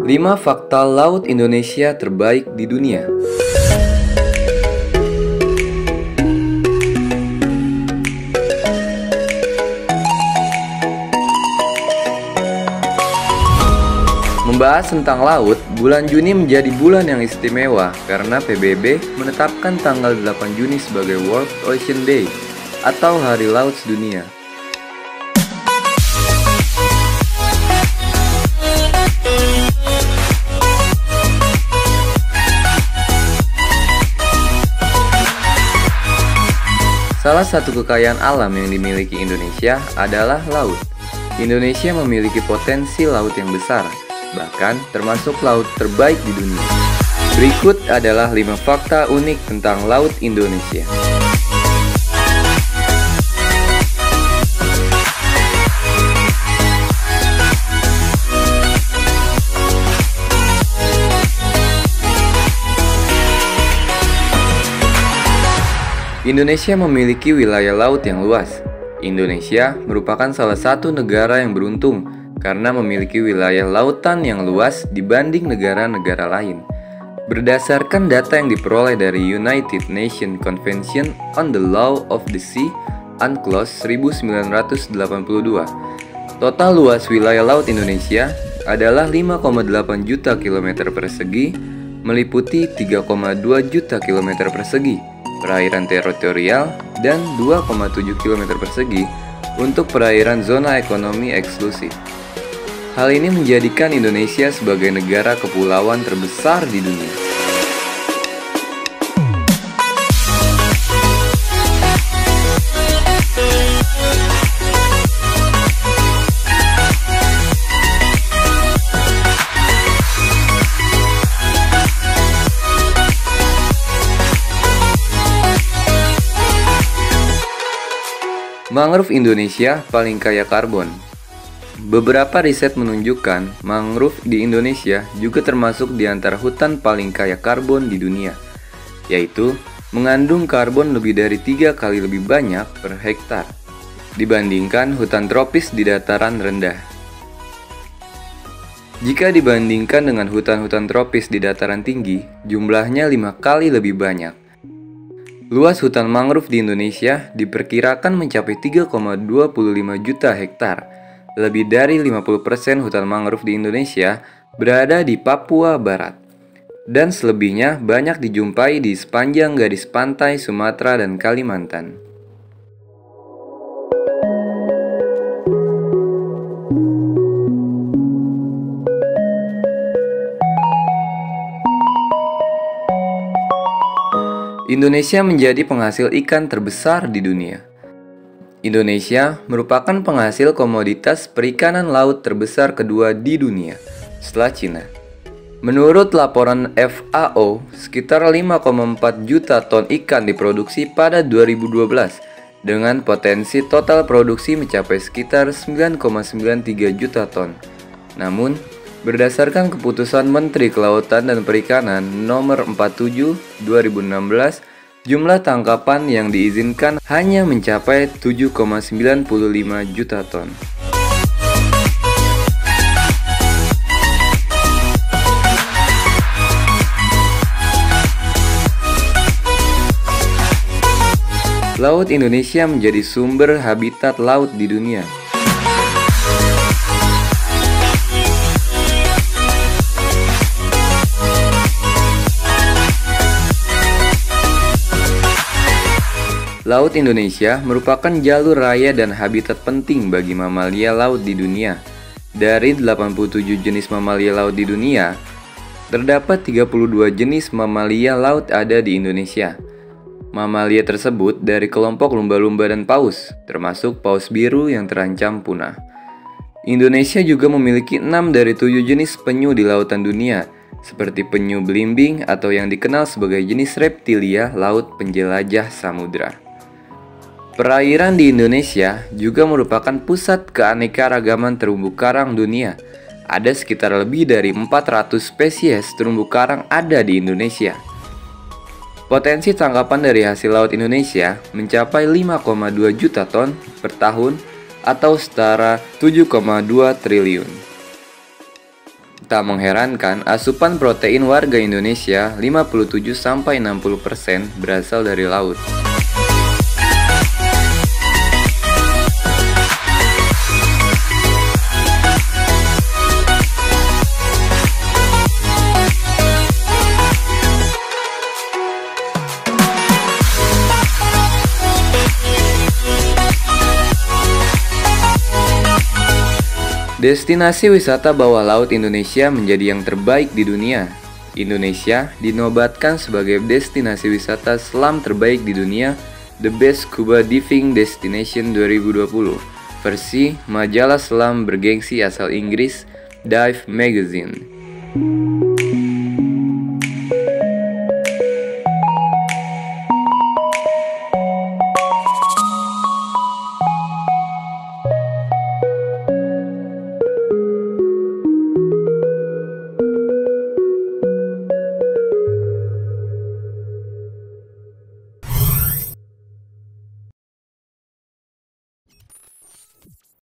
5 fakta laut Indonesia terbaik di dunia. Membahas tentang laut, bulan Juni menjadi bulan yang istimewa karena PBB menetapkan tanggal 8 Juni sebagai World Ocean Day atau Hari Laut Sedunia. Salah satu kekayaan alam yang dimiliki Indonesia adalah laut. Indonesia memiliki potensi laut yang besar, bahkan termasuk laut terbaik di dunia. Berikut adalah 5 fakta unik tentang laut Indonesia. Indonesia memiliki wilayah laut yang luas. Indonesia merupakan salah satu negara yang beruntung karena memiliki wilayah lautan yang luas dibanding negara-negara lain. Berdasarkan data yang diperoleh dari United Nations Convention on the Law of the Sea, UNCLOS 1982, total luas wilayah laut Indonesia adalah 5,8 juta kilometer persegi, meliputi 3,2 juta kilometer persegi perairan teritorial dan 2,7 km persegi untuk perairan zona ekonomi eksklusif. Hal ini menjadikan Indonesia sebagai negara kepulauan terbesar di dunia. Mangrove Indonesia paling kaya karbon. Beberapa riset menunjukkan mangrove di Indonesia juga termasuk di antara hutan paling kaya karbon di dunia, yaitu mengandung karbon lebih dari 3 kali lebih banyak per hektar dibandingkan hutan tropis di dataran rendah. Jika dibandingkan dengan hutan-hutan tropis di dataran tinggi, jumlahnya 5 kali lebih banyak. Luas hutan mangrove di Indonesia diperkirakan mencapai 3,25 juta hektar. Lebih dari 50% hutan mangrove di Indonesia berada di Papua Barat. Dan selebihnya banyak dijumpai di sepanjang garis pantai Sumatera dan Kalimantan. Indonesia menjadi penghasil ikan terbesar di dunia. Indonesia merupakan penghasil komoditas perikanan laut terbesar kedua di dunia, setelah Cina. Menurut laporan FAO, sekitar 5,4 juta ton ikan diproduksi pada 2012, dengan potensi total produksi mencapai sekitar 9,93 juta ton. Namun, berdasarkan keputusan Menteri Kelautan dan Perikanan Nomor 47 2016, jumlah tangkapan yang diizinkan hanya mencapai 7,95 juta ton. Laut Indonesia menjadi sumber habitat laut di dunia. Laut Indonesia merupakan jalur raya dan habitat penting bagi mamalia laut di dunia. Dari 87 jenis mamalia laut di dunia, terdapat 32 jenis mamalia laut ada di Indonesia. Mamalia tersebut dari kelompok lumba-lumba dan paus, termasuk paus biru yang terancam punah. Indonesia juga memiliki 6 dari 7 jenis penyu di lautan dunia, seperti penyu belimbing atau yang dikenal sebagai jenis reptilia laut penjelajah samudra. Perairan di Indonesia juga merupakan pusat keanekaragaman terumbu karang dunia. Ada sekitar lebih dari 400 spesies terumbu karang ada di Indonesia. Potensi tangkapan dari hasil laut Indonesia mencapai 5,2 juta ton per tahun atau setara 7,2 triliun. Tak mengherankan, asupan protein warga Indonesia 57-60% berasal dari laut. Destinasi wisata bawah laut Indonesia menjadi yang terbaik di dunia. Indonesia dinobatkan sebagai destinasi wisata selam terbaik di dunia, The Best Scuba Diving Destination 2020, versi majalah selam bergengsi asal Inggris, Dive Magazine.